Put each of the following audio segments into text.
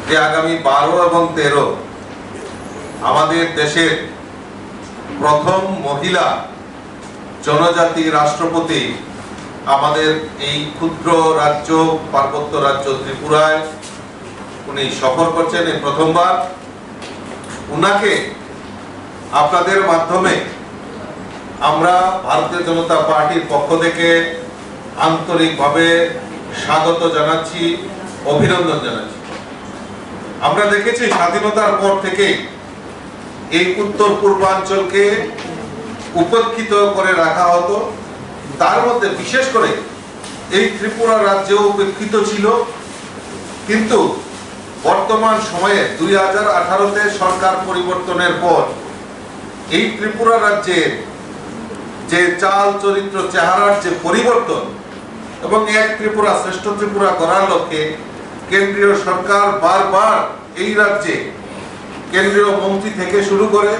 যে আগামী 12 এবং 13 আমাদের দেশের প্রথম মহিলা জনজাতি রাষ্ট্রপতি আমাদের এই ক্ষুদ্র রাজ্য পার্বত্য রাজ্য ত্রিপুরায় উনি সফর করছেন এই প্রথমবার। উনাকে আপনাদের মাধ্যমে আমরা ভারতীয় জনতা পার্টির পক্ষ থেকে আন্তরিকভাবে স্বাগত জানাচ্ছি, অভিনন্দন জানাচ্ছি। আমরা দেখেছি স্বাধীনতার পর থেকে এই উত্তর পূর্বাঞ্চলকে উপেক্ষিত করে রাখা হতো, তার মধ্যে বিশেষ করে এই ত্রিপুরা রাজ্যেও উপেক্ষিত ছিল। কিন্তু বর্তমান সময়ে 2018-তে সরকার পরিবর্তনের পর এই ত্রিপুরা রাজ্যের যে চাল চরিত্র চেহারার যে পরিবর্তন এবং এক ত্রিপুরা শ্রেষ্ঠ ত্রিপুরা করার লক্ষ্যে কেন্দ্রীয় সরকার বারবার এই রাজ্যে কেন্দ্রীয় মন্ত্রী থেকে শুরু করে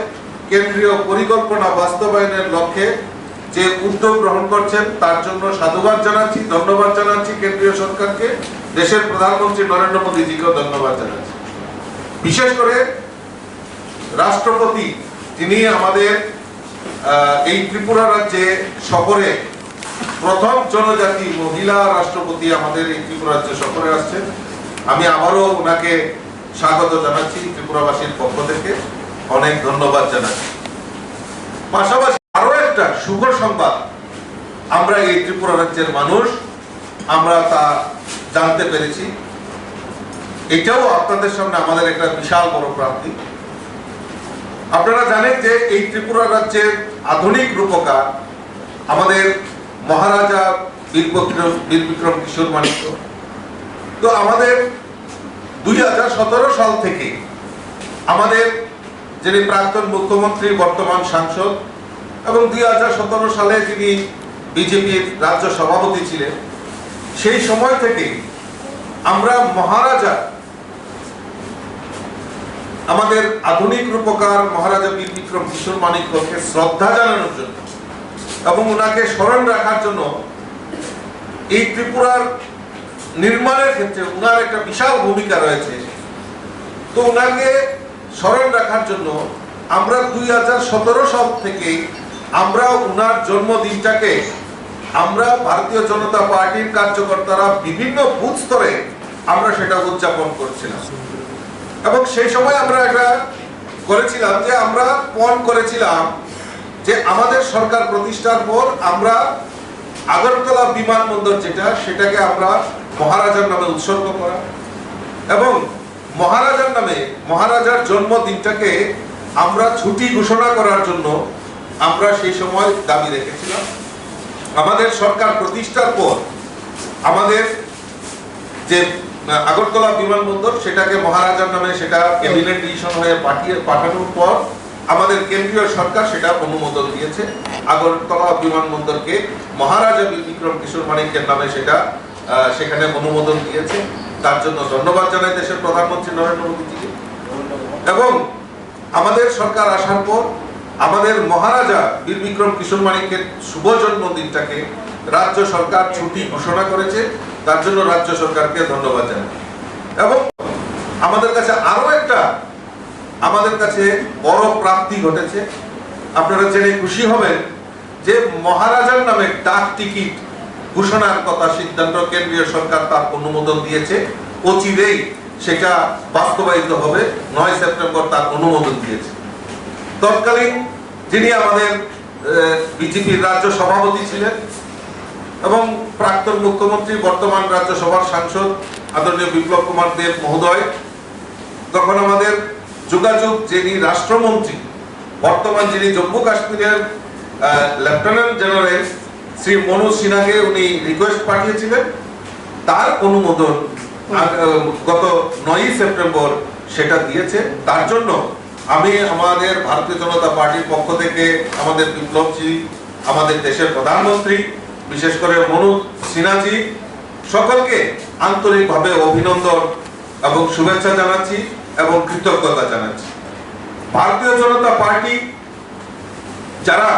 কেন্দ্রীয় পরিকল্পনা বাস্তবায়নের লক্ষ্যে যে উদ্যোগ গ্রহণ করছেন তার জন্য সাধুবাদ জানাচ্ছি, ধন্যবাদ জানাচ্ছি কেন্দ্রীয় সরকারকে, দেশের প্রধানমন্ত্রী নরেন্দ্র মোদীজিকেও ধন্যবাদ জানাচ্ছি। বিশেষ করে রাষ্ট্রপতি যিনি আমাদের এই ত্রিপুরা রাজ্যে সফরে প্রথম জনজাতি মহিলা রাষ্ট্রপতি আমাদের এই ত্রিপুরা রাজ্যে সফরে আসছেন, আমি আবারও ওনাকে স্বাগত জানাচ্ছি ত্রিপুরাবাসীর পক্ষ থেকে, অনেক ধন্যবাদ জানাচ্ছি। পাশাপাশি আরো একটা শুভ সংবাদ আমরা এই ত্রিপুরা রাজ্যের মানুষ আমরা তা জানতে পেরেছি। এটাও আপনাদের সামনে আমাদের একটা বিশাল বড় প্রাপ্তি। আপনারা জানেন যে এই ত্রিপুরা রাজ্যের আধুনিক রূপকার আমাদের মহারাজা বীর বিক্রম কিশোর মানিক্য। তো আমাদের 2017 সাল থেকে আমাদের যিনি প্রাক্তন মুখ্যমন্ত্রী বর্তমান সাংসদ এবং 2017 সালে যিনি বিজেপির রাজ্য সভাপতি ছিলেন, সেই সময় থেকে আমরা মহারাজা আমাদের আধুনিক রূপকার মহারাজা বীর বিক্রম কিশোর মানিক্যকে শ্রদ্ধা জানানোর জন্য এবং ওনাকে স্মরণ রাখার জন্য এই ত্রিপুরার নির্মাণের ক্ষেত্রে ওনার একটা বিশাল ভূমিকা রয়েছে। তো ওনাকে স্মরণ রাখার জন্য আমরা 2017 সাল থেকে আমরা ওনার জন্মদিনটাকে আমরা ভারতীয় জনতা পার্টির কার্যকর্তারা বিভিন্ন বুথ স্তরে আমরা সেটা উদযাপন করছিলাম। এবং সেই সময় আমরা একটা করেছিলাম যে আমরা পণ করেছিলাম যে আমাদের সরকার প্রতিষ্ঠার পর আমরা আগরতলা বিমানবন্দর যেটা সেটাকে আমরা মহারাজার নামে উৎসর্গ করা এবং মহারাজার নামে মহারাজার জন্মদিনটাকে আমরা ছুটি ঘোষণা করার জন্য আমরা সেই সময় দাবি রেখেছিলাম। আমাদের সরকার প্রতিষ্ঠার পর আমাদের যে আগরতলা বিমানবন্দর সেটাকে মহারাজার নামে সেটা ক্যাবিনেট ডিসিশন হয়ে পাঠানোর পর আমাদের কেন্দ্রীয় সরকার সেটা অনুমোদন দিয়েছে। আগরতলা বিমানবন্দরকে মহারাজা বীর বিক্রম কিশোর মানিক্যের নামে সেটা সেখানে অনুমোদন দিয়েছে। তার জন্য ধন্যবাদ জানাই দেশের প্রধানমন্ত্রী নরেন্দ্র মোদীজিকে। এবং আমাদের সরকার আসার পর আমাদের মহারাজা বীর বিক্রম কিশোর মানিক্যের শুভ জন্মদিনটাকে রাজ্য সরকার ছুটি ঘোষণা করেছে, তার জন্য রাজ্য সরকারকে ধন্যবাদ জানাই। এবং আমাদের কাছে আরো একটা আমাদের কাছে বড় প্রাপ্তি ঘটেছে। আপনারা জেনে খুশি হবেন যে মহারাজার নামে ডাক টিকিট ঘোষণার কথা সিদ্ধান্ত কেন্দ্রীয় সরকার তার অনুমোদন দিয়েছে, অচিরেই সেটা বাস্তবায়িত হবে। 9 সেপ্টেম্বর তার অনুমোদন দিয়েছে। তৎকালীন যিনি আমাদের বিজেপির রাজ্য সভাপতি ছিলেন এবং প্রাক্তন মুখ্যমন্ত্রী বর্তমান রাজ্যসভার সাংসদ আদরণীয় বিপ্লব কুমার দেব মহোদয়, তখন আমাদের যোগাযোগ যিনি রাষ্ট্রমন্ত্রী বর্তমান যিনি জম্মু কাশ্মীরের লেফটেন্যান্ট জেনারেল শ্রী মনোজ সিনহাকে উনি রিকোয়েস্ট পাঠিয়েছিলেন, তার অনুমোদন গত 9 সেপ্টেম্বর সেটা দিয়েছে। তার জন্য আমি আমাদের ভারতীয় জনতা পার্টির পক্ষ থেকে আমাদের বিপ্লবজি, আমাদের দেশের প্রধানমন্ত্রী, বিশেষ করে মনোজ সিনহাজি সকলকে আন্তরিকভাবে অভিনন্দন এবং শুভেচ্ছা জানাচ্ছি এবং কৃতজ্ঞতা জানাচ্ছি। ভারতীয় জনতা পার্টি যারা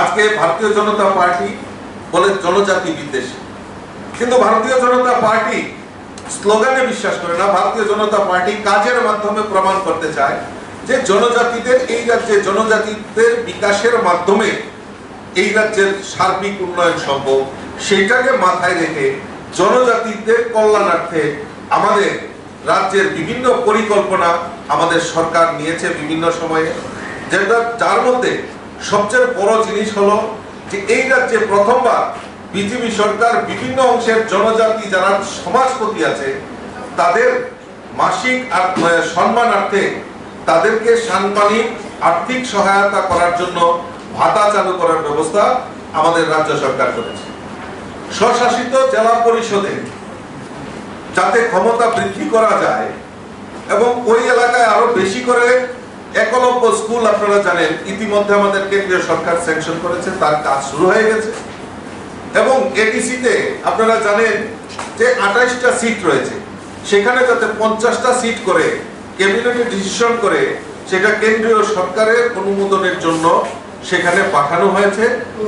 আজকে ভারতীয় জনতা পার্টি বলে জনজাতি বিদ্বেষী, কিন্তু ভারতীয় জনতা পার্টি স্লোগানে বিশ্বাস করে না। ভারতীয় জনতা পার্টি কাজের মাধ্যমে প্রমাণ করতে চায় যে জনজাতিদের এই রাজ্যে জনজাতিদের বিকাশের মাধ্যমে এই রাজ্যের সার্বিক উন্নয়ন সম্ভব। সেটাকে মাথায় রেখে জনজাতিদের কল্যাণার্থে আমাদের রাজ্যের বিভিন্ন পরিকল্পনা আমাদের সরকার নিয়েছে বিভিন্ন সময়ে, যার মধ্যে সবচেয়ে বড় জিনিস হলো যে এই রাজ্যে প্রথমবার বিজেপি সরকার বিভিন্ন অংশের জনজাতি যারা সমাজপতি আছে তাদের মাসিক সম্মানার্থে তাদেরকে সাম্মানিক আর্থিক সহায়তা করার জন্য ভাতা চালু করার ব্যবস্থা আমাদের রাজ্য সরকার করেছে। স্বশাসিত জেলা পরিষদে যাতে ক্ষমতা বৃদ্ধি করা যায় এবং ওই এলাকায় আরো বেশি করে একলব্য স্কুল, আপনারা জানেন ইতিমধ্যে আমাদের কেন্দ্রীয় সরকার স্যাংশন করেছে, তার কাজ শুরু হয়ে গেছে। এবং এডিসিতে আপনারা জানেন যে 28টা সিট রয়েছে, সেখানে যাতে 50টা সিট করে ক্যাবিনেটে ডিসিশন করে সেটা কেন্দ্রীয় সরকারের অনুমোদনের জন্য সেখানে পাঠানো হয়েছে।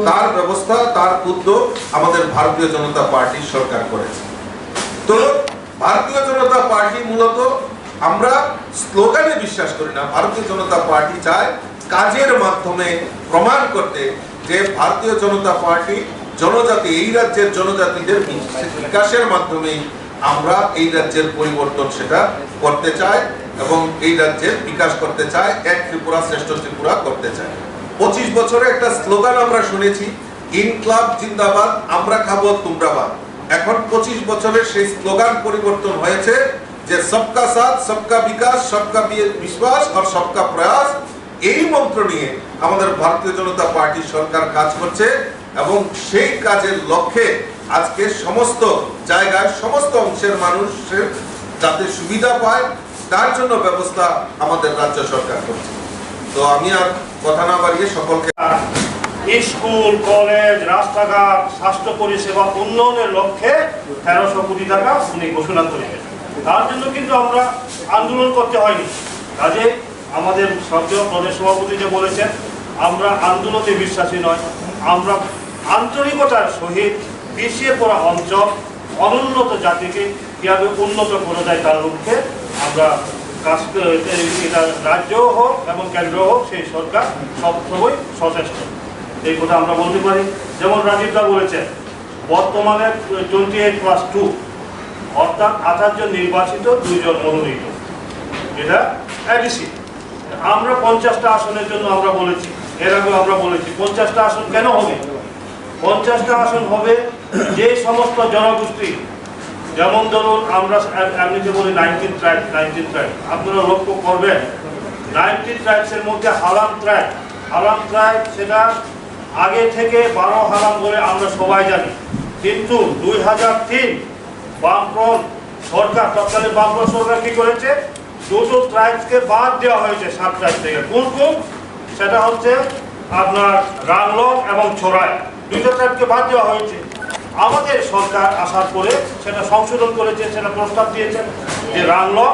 তার ব্যবস্থা, তার উদ্যোগ আমাদের ভারতীয় জনতা পার্টির সরকার করেছে। তো ভারতীয় জনতা পার্টি মূলত আমরা স্লোগানে বিশ্বাস করি না। ভারতীয় জনতা পার্টি চায় কাজের মাধ্যমে প্রমাণ করতে যে ভারতীয় জনতা পার্টি জনজাতি, এই রাজ্যের জনজাতিদের বিকাশের মাধ্যমে আমরা এই রাজ্যের পরিবর্তন সেটা করতে চাই এবং এই রাজ্যের বিকাশ করতে চাই, এক ত্রিপুরা শ্রেষ্ঠ ত্রিপুরা করতে চাই। 25 বছরে একটা স্লোগান আমরা শুনেছি, ইনকলাব জিন্দাবাদ, আমরা খাবো তোমরা বাদ। এখন 25 বছরের সেই স্লোগান পরিবর্তন হয়েছে যে সবকা সাথ, সবকা বিকাশ, সবকা বিশ্বাস আর সবকা প্রয়াস। এই মন্ত্র নিয়ে আমাদের ভারতীয় জনতা পার্টি সরকার কাজ করছে এবং সেই কাজের লক্ষ্যে আজকে সমস্ত জায়গায় সমস্ত অংশের মানুষের যাতে সুবিধা পায় তার জন্য ব্যবস্থা আমাদের রাজ্য সরকার করছে। তো আমি আর কথা না বাড়িয়ে সকলকে স্কুল, কলেজ, রাস্তাঘাট, স্বাস্থ্য পরিষেবা উন্নয়নের লক্ষ্যে 1300 কোটি টাকা উনি ঘোষণা করেছেন। তার জন্য কিন্তু আমরা আন্দোলন করতে হয়নি। কাজে আমাদের সক্রিয় প্রদেশ সভাপতি যে বলেছেন, আমরা আন্দোলনে বিশ্বাসী নয়, আমরা আন্তরিকতার সহিত পিছিয়ে পড়া অঞ্চল, অনুন্নত জাতিকে কীভাবে উন্নত করা যায় তার লক্ষ্যে আমরা কাজ, এটা রাজ্য হোক এবং কেন্দ্র হোক, সেই সরকার সবসময় সচেষ্ট। এই কথা আমরা বলতে পারি। যেমন রাজীবদা বলেছেন, বর্তমানে 28+2 অর্থাৎ 28 জন নির্বাচিত, 2 জন মনোনীত, এটা এডিসি। আমরা 50টা আসনের জন্য আমরা বলেছি, এর আগে আমরা বলেছি 50টা আসন কেন হবে? 50টা আসন হবে যে সমস্ত জনগোষ্ঠী, যেমন ধরুন আমরা এমনিতে বলি 19 ট্রাইব, আপনারা লক্ষ্য করবেন 19 ট্রাইবসের মধ্যে হালাম ট্রাইব সেটা আগে থেকে 12 হালাম বলে আমরা সবাই জানি, কিন্তু 2003 বামফ্রন্ট সরকার, তৎকালীন বামফ্রন্ট সরকার কি করেছে, দুটো ট্রাইবসকে বাদ দেওয়া হয়েছে 7 ট্রাইব থেকে। কোন? সেটা হচ্ছে আপনার রাংলং এবং ছোরাই, 2টা ট্রাইবকে বাদ দেওয়া হয়েছে। আমাদের সরকার আসার পরে সেটা সংশোধন করেছে, সেটা প্রস্তাব দিয়েছেন যে রাংলং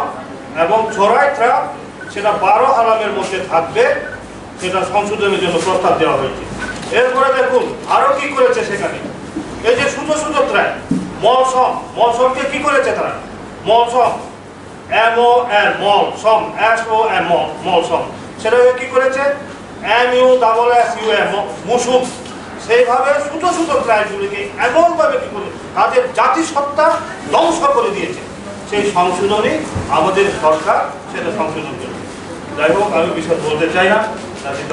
এবং ছোরাই ট্রাইব সেটা 12 হালামের মধ্যে থাকবে, সেটা সংশোধনের জন্য প্রস্তাব দেওয়া হয়েছে। এরপরে দেখুন আরো কি করেছে সেখানে, এই যে ছোট ট্রাইব মলসমকে কি করেছে তারা, মলসম MOL মলসম SOM মলসম, সেটাকে কি করেছে MUSSUM মুসুম। সেইভাবে ছোট ট্রাইবগুলিকে এমনভাবে কি করে তাদের জাতিসত্তা ধ্বংস করে দিয়েছে। সেই সংশোধনী আমাদের সরকার সেটা সংশোধন করেছে। যাই হোক, আমি বিষয় বলতে চাই না, অনেক